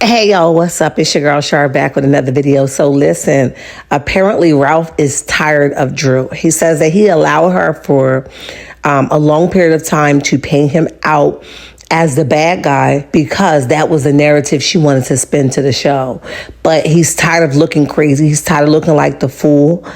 Hey y'all, what's up? It's your girl Shar back with another video. So listen, apparently Ralph is tired of Drew. He says that he allowed her for a long period of time to paint him out as the bad guy because that was the narrative she wanted to spin to the show. But he's tired of looking crazy. He's tired of looking like the fool.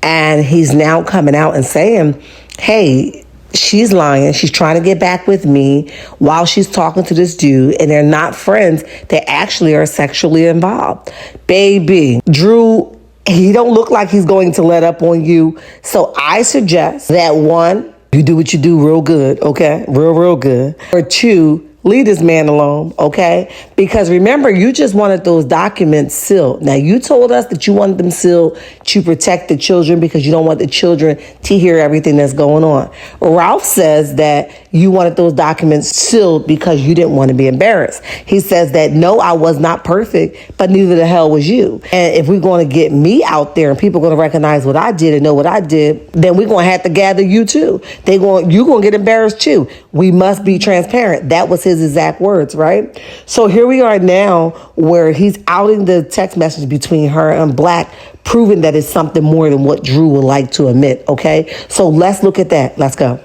And he's now coming out and saying, hey, she's lying. She's trying to get back with me while she's talking to this dude, and they're not friends. They actually are sexually involved. Baby, Drew, he don't look like he's going to let up on you. So I suggest that one, you do what you do real good, okay? Real good. Or two, leave this man alone, okay? Because remember, you just wanted those documents sealed. Now, you told us that you wanted them sealed to protect the children because you don't want the children to hear everything that's going on. Ralph says that you wanted those documents sealed because you didn't want to be embarrassed. He says that, no, I was not perfect, but neither the hell was you. And if we're going to get me out there and people are going to recognize what I did and know what I did, then we're going to have to gather you too. You're going to get embarrassed too. We must be transparent. That was his exact words, right? So here we are now where he's outing the text message between her and Black, proving that it's something more than what Drew would like to admit, okay? So let's look at that. Let's go.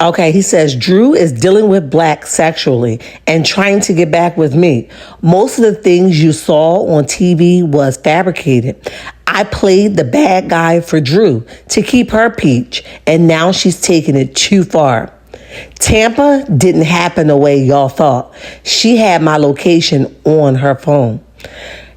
Okay, he says, Drew is dealing with Black sexually and trying to get back with me. Most of the things you saw on TV was fabricated. I played the bad guy for Drew to keep her peach, and now she's taking it too far. Tampa didn't happen the way y'all thought. She had my location on her phone.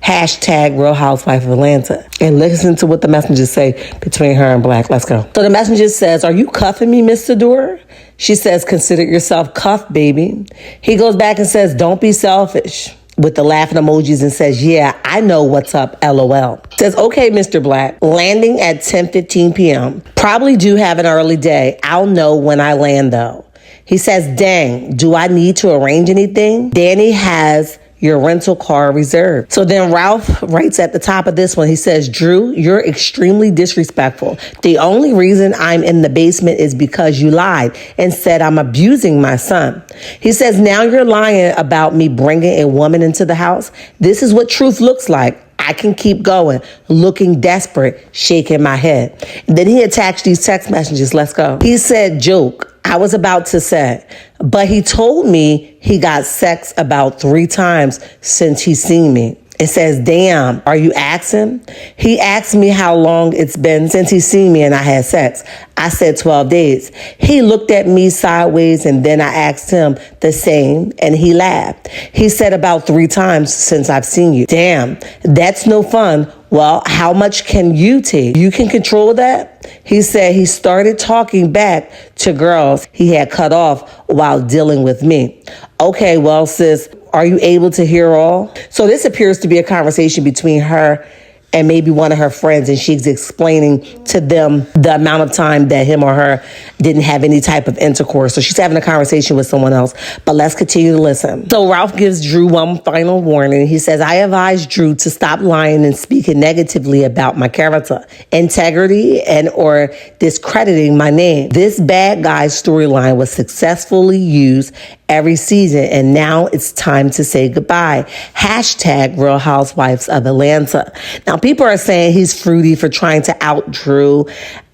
Hashtag Real Housewife of Atlanta. And listen to what the messengers say between her and Black. Let's go. So the messenger says, are you cuffing me, Miss Sador? She says, consider yourself cuffed, baby. He goes back and says, don't be selfish, with the laughing emojis, and says, yeah, I know what's up, LOL. Says, okay, Mr. Black, landing at 10:15 p.m. Probably do have an early day. I'll know when I land, though. He says, dang, do I need to arrange anything? Danny has your rental car reserved. So then Ralph writes at the top of this one, he says, Drew, you're extremely disrespectful. The only reason I'm in the basement is because you lied and said I'm abusing my son. He says, now you're lying about me bringing a woman into the house. This is what truth looks like. I can keep going, looking desperate, shaking my head. Then he attached these text messages. Let's go. He said, joke. I was about to say, but he told me he got sex about 3 times since he's seen me. It says, damn, are you asking? He asked me how long it's been since he's seen me and I had sex. I said 12 days. He looked at me sideways and then I asked him the same and he laughed. He said about 3 times since I've seen you. Damn, that's no fun. Well, how much can you take? You can control that? He said he started talking back to girls he had cut off while dealing with me. Okay, well, sis, are you able to hear all? So this appears to be a conversation between her and maybe one of her friends, and she's explaining to them the amount of time that him or her didn't have any type of intercourse. So she's having a conversation with someone else, but let's continue to listen. So Ralph gives Drew one final warning. He says, I advise Drew to stop lying and speaking negatively about my character, integrity, and or discrediting my name. This bad guy storyline was successfully used every season, and now it's time to say goodbye. Hashtag Real Housewives of Atlanta. Now, people are saying he's fruity for trying to out Drew.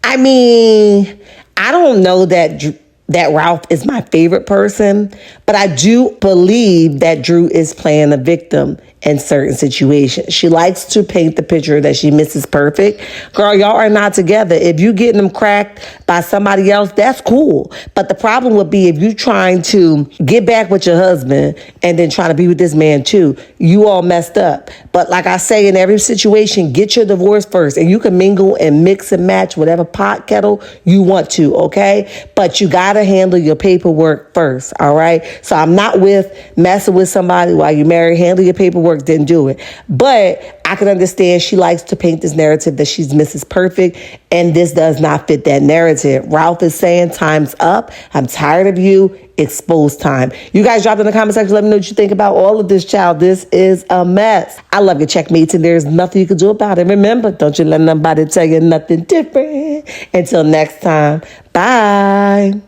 I mean, I don't know that Ralph is my favorite person, but I do believe that Drew is playing a victim in certain situations. She likes to paint the picture that she misses perfect. Girl, y'all are not together. If you getting them cracked by somebody else, that's cool. But the problem would be if you trying to get back with your husband and then trying to be with this man too, you all messed up. But like I say, in every situation, get your divorce first, and you can mingle and mix and match whatever pot kettle you want to, okay? But you gotta handle your paperwork first, all right? So I'm not with messing with somebody while you're married. Handle your paperwork, didn't do it. But I can understand she likes to paint this narrative that she's Mrs. Perfect, and this does not fit that narrative. Ralph is saying, time's up. I'm tired of you. Expose time. You guys drop in the comment section. Let me know what you think about all of this, child. This is a mess. I love your checkmates, and there's nothing you can do about it. Remember, don't you let nobody tell you nothing different. Until next time, bye.